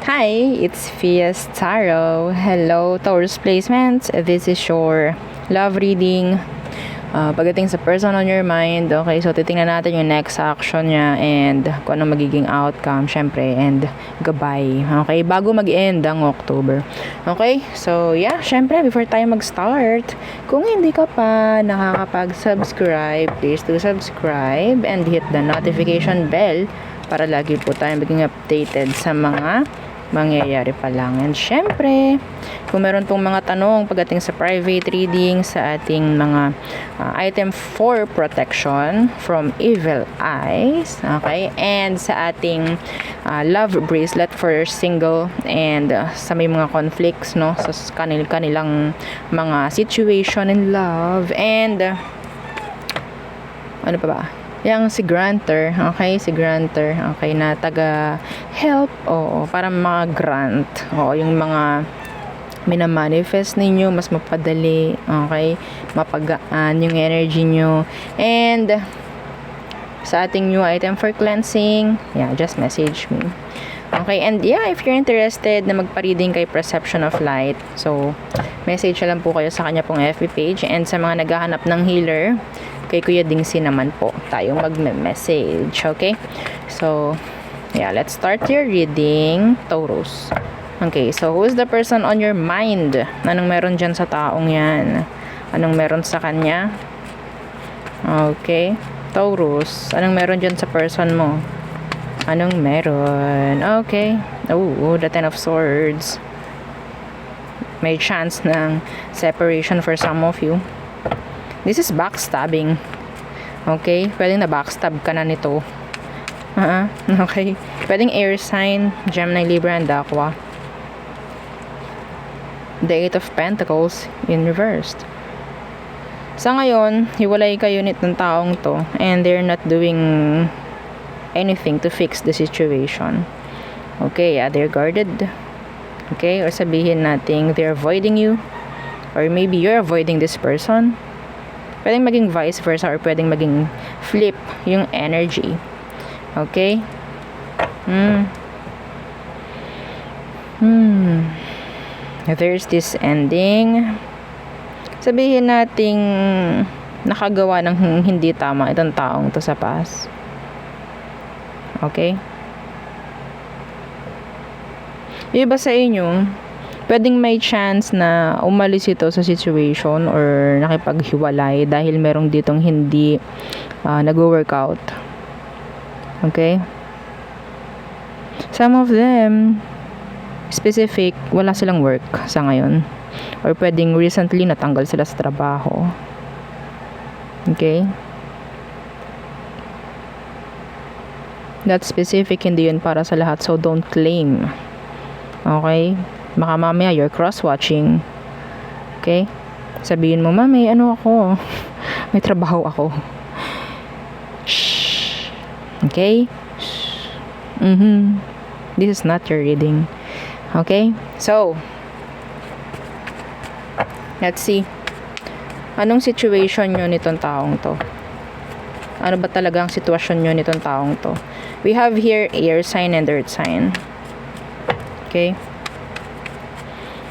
Hi, it's Fias Tarot. Hello, Taurus Placements. This is your love reading. Pagdating sa person on your mind, okay, so titingnan natin yung next action niya and kung anong magiging outcome, syempre, and gabay. Okay, bago mag-end ang October. Okay, so yeah, syempre, before tayo mag-start, kung hindi ka pa nakakapag-subscribe, please do subscribe and hit the notification bell para lagi po tayo maging updated sa mga mangyayari pa lang. And syempre, kung meron pong mga tanong pagdating sa private reading, sa ating mga item for protection from evil eyes, okay, and sa ating love bracelet for single and sa may mga conflicts, no, sa kanilang mga situation in love, and ano pa ba? Yang si granter, okay, okay, na taga-help, oo, para mga grant, oo, yung mga minamanifest ninyo, mas mapadali, okay, mapagaan yung energy nyo, and sa ating new item for cleansing, yeah, just message me. Okay, and yeah, if you're interested na magpa-reading kay Perception of Light, so, message lang po kayo sa kanya pong FB page, and sa mga naghahanap ng healer, kay Kuya Dingsi naman po tayong mag-message, okay? So, yeah, let's start your reading, Taurus. Okay, so who is the person on your mind? Anong meron dyan sa taong yan? Anong meron sa kanya? Okay, Taurus, anong meron dyan sa person mo? Anong meron? Okay, oh, the Ten of Swords. May chance ng separation for some of you. This is backstabbing. Okay? Pwedeng na backstab ka na nito. Okay? Pwedeng air sign, Gemini, Libra, and Aqua. The Eight of Pentacles in reversed. Sa ngayon, hiwalay kayo nit ng taong to and they're not doing anything to fix the situation. Okay? Yeah, they're guarded. Okay? Or sabihin natin, they're avoiding you. Or maybe you're avoiding this person. Pwedeng maging vice versa or pwedeng maging flip yung energy. Okay? There's this ending. Sabihin nating nakagawa ng hindi tama itong taong to sa past. Okay? Yung iba sa inyo, pwedeng may chance na umalis ito sa situation or nakipaghiwalay dahil merong ditong hindi nag-workout. Okay? Some of them, specific, wala silang work sa ngayon. Or pwedeng recently natanggal sila sa trabaho. Okay? That specific, hindi yun para sa lahat. So, don't claim. Okay? Baka mamaya you're cross-watching. Okay? Sabihin mo, mami, ano ako? May trabaho ako. Shh. Okay? Shh. This is not your reading. Okay? So, let's see. Anong situation nyo nitong taong to? Ano ba talaga ang sitwasyon nyo nitong taong to? We have here air sign and earth sign. Okay?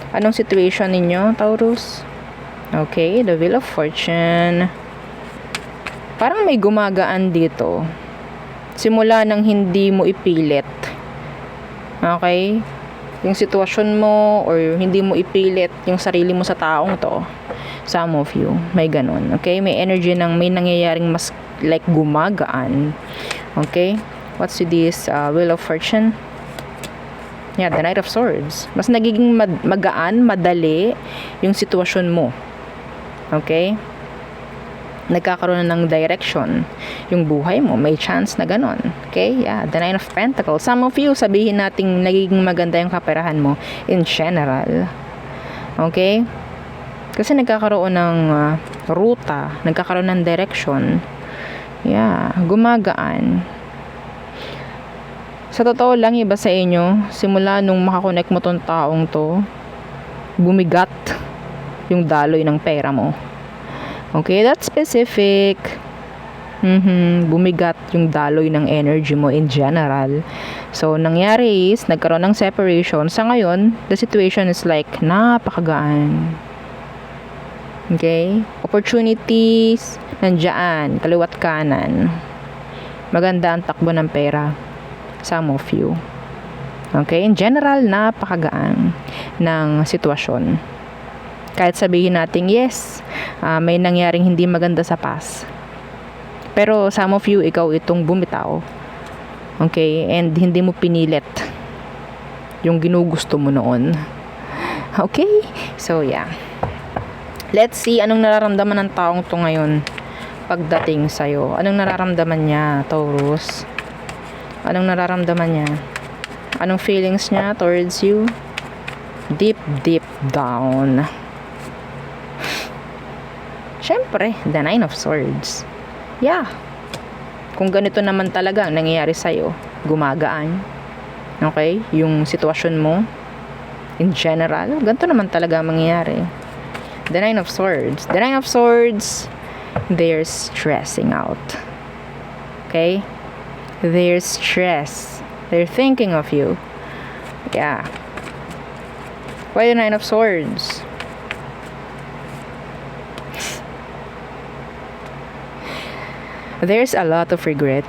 Anong situation ninyo, Taurus? Okay, the Wheel of Fortune. Parang may gumagaan dito. Simula nang hindi mo ipilit. Okay? Yung sitwasyon mo or hindi mo ipilit yung sarili mo sa taong to. Some of you, may ganun. Okay? May energy ng may nangyayaring mas like gumagaan. Okay? What's this Wheel of Fortune? Yeah, the Knight of Swords. Mas nagiging magaan, madali yung sitwasyon mo. Okay? Nagkakaroon na ng direction yung buhay mo. May chance na ganon. Okay? Yeah, the Nine of Pentacles. Some of you, sabihin nating nagiging maganda yung kaperahan mo in general. Okay? Kasi nagkakaroon ng ruta, nagkakaroon ng direction. Yeah, gumagaan. Sa totoo lang, iba sa inyo, simula nung makakonect mo tong taong to, bumigat yung daloy ng pera mo. Okay, that's specific. Bumigat yung daloy ng energy mo in general. So, nangyari is, nagkaroon ng separation. Sa ngayon, the situation is like, napakagaan. Okay? Opportunities, nandyan, kaliwat kanan. Maganda ang takbo ng pera. Some of you. Okay? In general, napakagaan ng sitwasyon. Kahit sabihin natin, yes, may nangyaring hindi maganda sa past. Pero some of you, ikaw itong bumitaw. Okay? And hindi mo pinilit yung ginugusto mo noon. Okay? So, yeah. Let's see anong nararamdaman ng taong to ngayon pagdating sa'yo. Anong nararamdaman niya, Taurus? Anong nararamdaman niya? Anong feelings niya towards you? Deep, deep down. Siyempre, the Nine of Swords. Yeah. Kung ganito naman talaga ang nangyayari sa'yo, gumagaan. Okay? Yung sitwasyon mo, in general, ganito naman talaga ang mangyayari. The Nine of Swords. The Nine of Swords, they're stressing out. Okay? They're stressed. They're thinking of you. Yeah. Why the Nine of Swords? There's a lot of regret.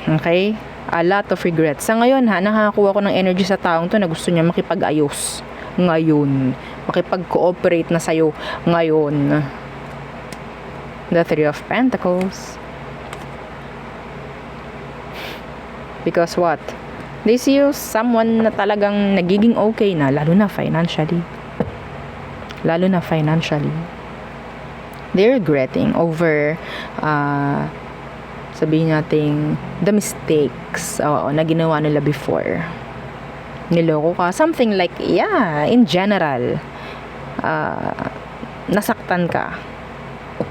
Okay? A lot of regret. Sa ngayon nakakuha ko ng energy sa taong to na gusto niya makipag-ayos. Ngayon. Makipag-cooperate na sa'yo. Ngayon. The Three of Pentacles. Because what? They see you someone na talagang nagiging okay na, lalo na financially. Lalo na financially. They're regretting over sabihin natin the mistakes na ginawa nila before. Niloko ka, something like, yeah, in general, nasaktan ka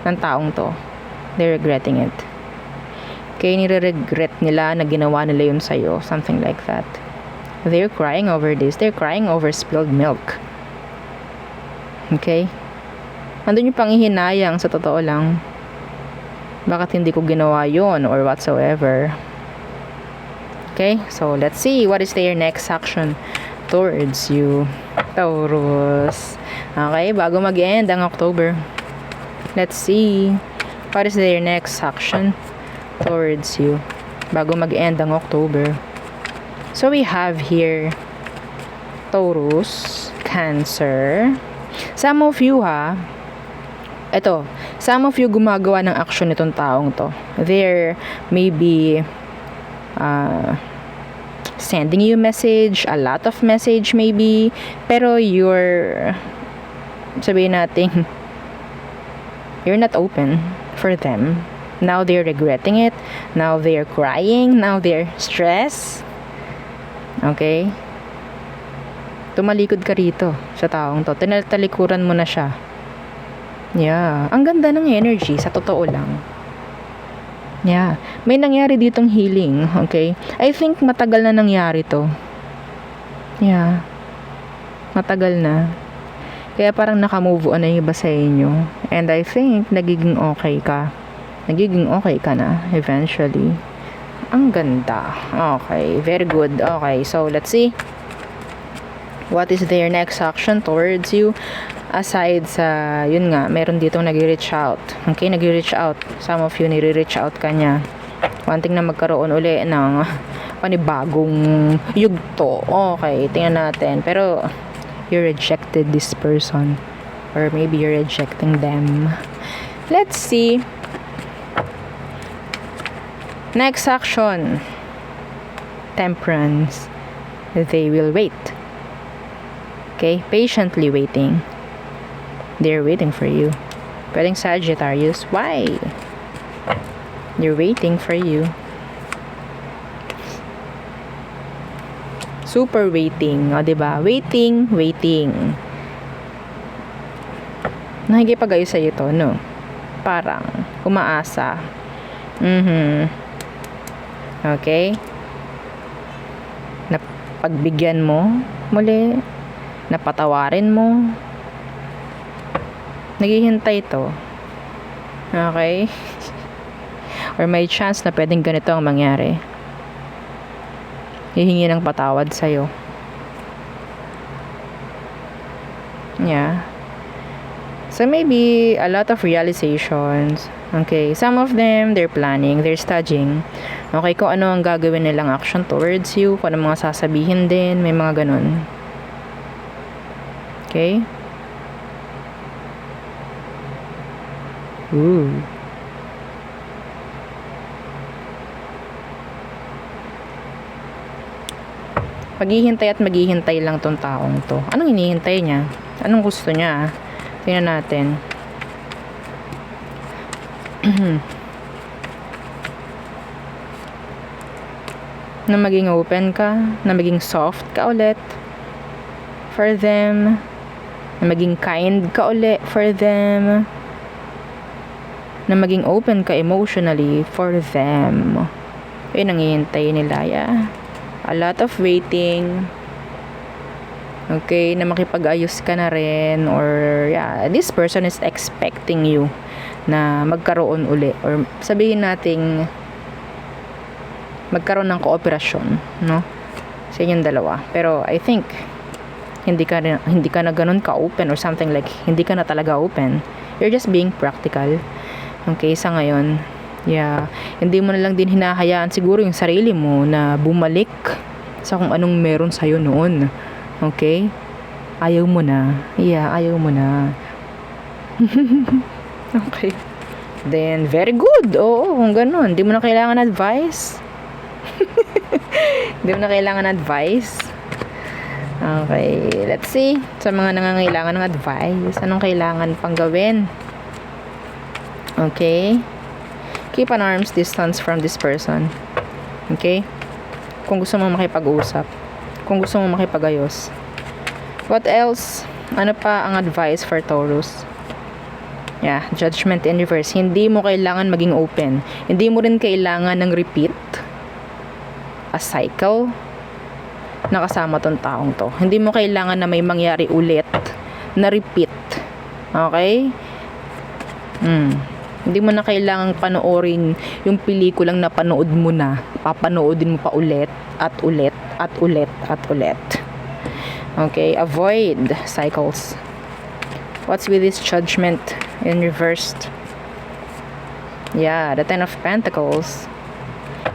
ng taong to. They're regretting it. Kaya nire-regret nila na ginawa nila yun sa'yo, something like that. They're crying over this. They're crying over spilled milk. Okay? Andun yung panghihinayang sa totoo lang. Bakit hindi ko ginawa yun or whatsoever. Okay? So, let's see what is their next action towards you, Taurus. Okay? Bago mag-end ang October. Let's see what is their next action towards you bago mag-end ang October. So, we have here Taurus, Cancer. Some of you some of you gumagawa ng action nitong taong to. They're maybe sending you message, a lot of message maybe, pero sabihin natin, you're not open for them. Now they're regretting it. Now they're crying. Now they're stressed. Okay? Tumalikod ka rito sa taong to. Talikuran mo na siya. Yeah. Ang ganda ng energy, sa totoo lang. Yeah. May nangyari ditong healing. Okay? I think matagal na nangyari to. Yeah. Matagal na. Kaya parang nakamove on na yung iba sa inyo. And I think nagiging okay ka. Nagiging okay ka na eventually. Ang ganda. Okay. Very good. Okay. So, let's see. What is their next action towards you? Aside sa, yun nga, meron ditong nag-reach out. Okay, nag-reach out. Some of you nire-reach out ka niya. Wanting na magkaroon uli ng panibagong yugto. Okay, tingnan natin. Pero, you rejected this person. Or maybe you're rejecting them. Let's see. Next action. Temperance. They will wait. Okay, patiently waiting. They're waiting for you. Pwedeng Sagittarius. Why? They're waiting for you. Super waiting. O, diba? Waiting, waiting. Nakikipag-ayos sa'yo to, no? Parang, umaasa. Okay? Napagbigyan mo muli. Napatawarin mo. Naghihintay to. Okay? Or may chance na pwedeng ganito ang mangyari. Hihingi ng patawad sa'yo. Yeah. So maybe a lot of realizations. Okay, some of them, they're planning, they're studying. Okay, kung ano ang gagawin nilang action towards you, kung ano mga sasabihin din, may mga ganun. Okay? Ooh. Maghihintay at maghihintay lang tong taong to. Anong hinihintay niya? Anong gusto niya? Tingnan natin. Na maging open ka, na maging soft ka ulit for them, na maging kind ka ulit for them, na maging open ka emotionally for them. Yun ang hihintay nila. Yeah. A lot of waiting. Okay, na makipag-ayos ka na rin, or yeah, this person is expecting you na magkaroon uli, or sabihin nating magkaroon ng kooperasyon, no? Sa inyong dalawa. Pero I think hindi ka na ganun ka-open or something, like hindi ka na talaga open. You're just being practical. Okay, sa ngayon, yeah, hindi mo na lang din hinahayaan siguro yung sarili mo na bumalik sa kung anong meron sa'yo noon. Okay? Ayaw mo na. Yeah, ayaw mo na. Okay. Then, very good. Oo, kung ganun. Hindi mo na kailangan advice. Hindi mo na kailangan advice. Okay, let's see. Sa mga nangangailangan ng advice, anong kailangan pang gawin? Okay. Keep an arm's distance from this person. Okay? Kung gusto mo makipag-usap. Kung gusto mo makipag-ayos. What else? Ano pa ang advice for Taurus? Yeah, judgment in reverse. Hindi mo kailangan maging open. Hindi mo rin kailangan ng repeat. A cycle na kasama tong taong to. Hindi mo kailangan na may mangyari ulit na repeat. Okay? Hindi mo na kailangang panoorin yung pelikulang napanood mo na. Papanoodin mo pa ulit at ulit at ulit at ulit. Okay, avoid cycles. What's with this judgment in reversed? Yeah, the Ten of Pentacles.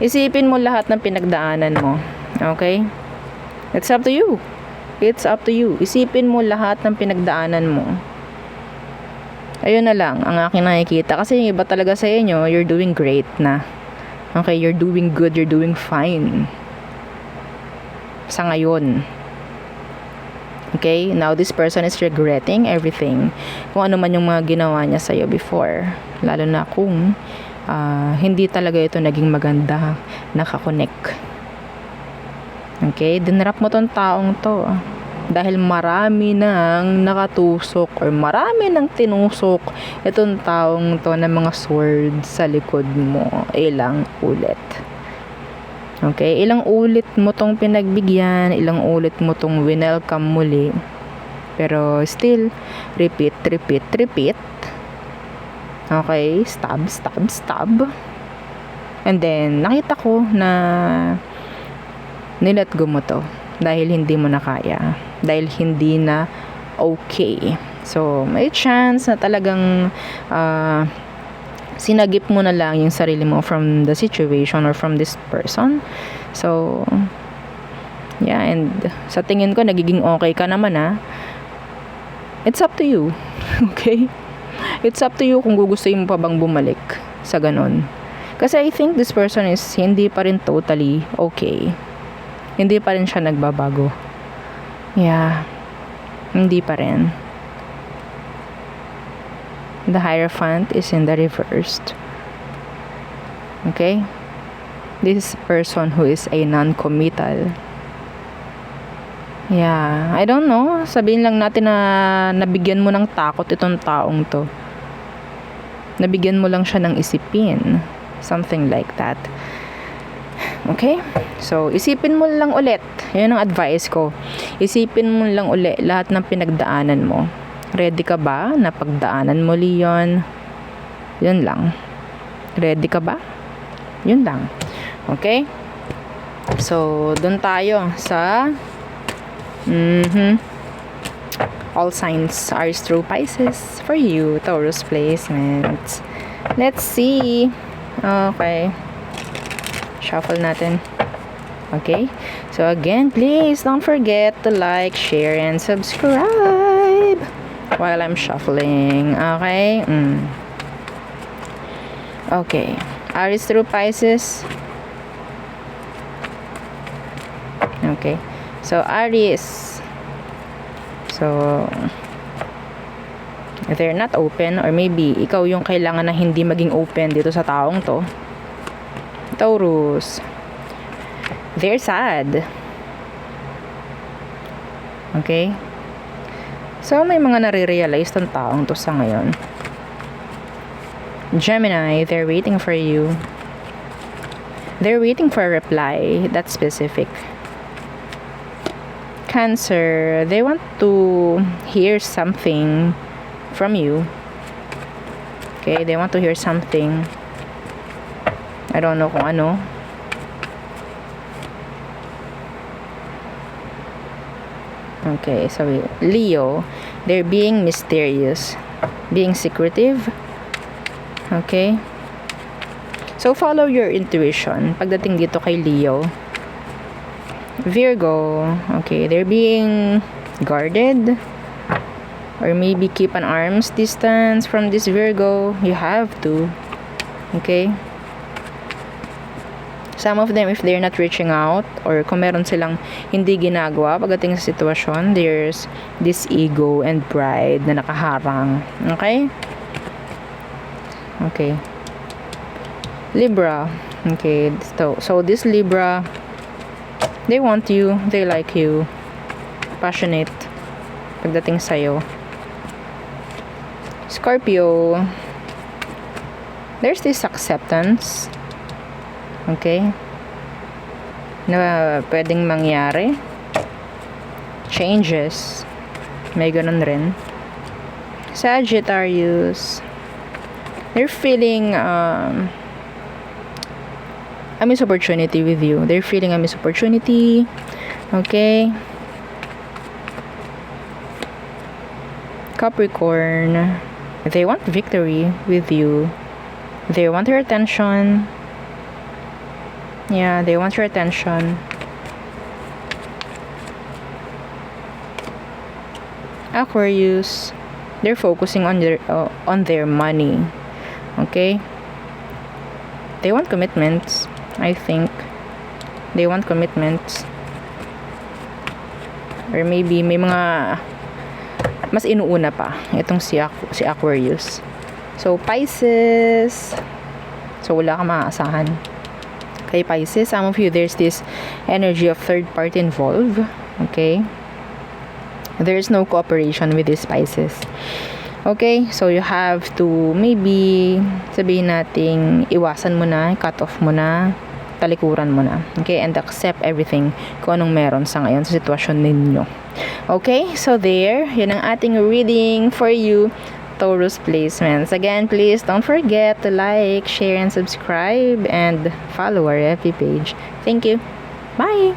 Isipin mo lahat ng pinagdaanan mo. Okay? It's up to you. It's up to you. Isipin mo lahat ng pinagdaanan mo. Ayun na lang ang aking nakikita. Kasi yung iba talaga sa inyo, you're doing great na. Okay, you're doing good, you're doing fine. Sa ngayon. Okay, now this person is regretting everything. Kung ano man yung mga ginawa niya sa'yo before. Lalo na kung hindi talaga ito naging maganda, nakakonect. Okay, dinrap mo tong taong to. Dahil marami nang nakatusok or marami nang tinusok itong taong to ng mga swords sa likod mo. Ilang ulit. Okay, ilang ulit mo tong pinagbigyan, ilang ulit mo tong winelcome muli. Pero still, repeat. Okay, stab. And then, nakita ko na nilet go mo to. Dahil hindi mo na kaya. Dahil hindi na okay. So, may chance na talagang sinagip mo na lang yung sarili mo from the situation or from this person. So, yeah, and sa tingin ko, nagiging okay ka naman It's up to you. Okay? It's up to you kung gugustuhin mo pa bang bumalik sa ganon. Kasi I think this person is hindi pa rin totally okay. Hindi pa rin siya nagbabago. Yeah. Hindi pa rin. The Hierophant is in the reversed. Okay? This is a person who is a non-committal. Yeah. I don't know. Sabihin lang natin na nabigyan mo ng takot itong taong to. Nabigyan mo lang siya ng isipin. Something like that. Okay? So, isipin mo lang ulit. Yun ang advice ko. Isipin mo lang ulit lahat ng pinagdaanan mo. Ready ka ba na pagdaanan mo, Leon? Yun lang. Ready ka ba? Yun lang. Okay? So, dun tayo sa all signs are true Pisces for you, Taurus placement. Let's see. Okay. Shuffle natin. Okay? So, again, please don't forget to like, share, and subscribe while I'm shuffling. Okay? Okay. Aries through Pisces. Okay. So, Aries. So, they're not open, or maybe ikaw yung kailangan na hindi maging open dito sa taong to. Taurus. They're sad. Okay? So, may mga nare-realize tong taong to sa ngayon. Gemini, they're waiting for you. They're waiting for a reply that's specific. Cancer, they want to hear something from you. Okay, they want to hear something. I don't know kung ano. Okay, so Leo, they're being mysterious, being secretive. Okay? So, follow your intuition pagdating dito kay Leo. Virgo, okay, they're being guarded, or maybe keep an arm's distance from this Virgo. You have to. Okay? Some of them, if they're not reaching out, or kung meron silang hindi ginagawa pagdating sa sitwasyon, there's this ego and pride na nakaharang. Okay? Okay. Libra. Okay. So this Libra, they want you, they like you, passionate pagdating sa'yo. Scorpio, there's this acceptance. Okay? Na pwedeng mangyari. Changes. May ganun rin. Sagittarius, they're feeling a missed opportunity with you. They're feeling a missed opportunity. Okay? Capricorn, they want victory with you. They want your attention. Yeah, they want your attention. Aquarius, they're focusing on their money. Okay? They want commitments, I think. They want commitments. Or maybe may mga mas inuuna pa itong si Aquarius. So, Pisces. So, wala kang maaasahan. Kay Pisces, some of you, there's this energy of third party involved. Okay? There's no cooperation with these Pisces. Okay? So, you have to maybe sabihin nating iwasan mo na, cut off mo na, talikuran mo na. Okay? And accept everything kung anong meron sa ngayon sa sitwasyon ninyo. Okay? So, there. Yun ang ating reading for you, Taurus placements. Again, please don't forget to like, share, and subscribe, and follow our FB page. Thank you. Bye!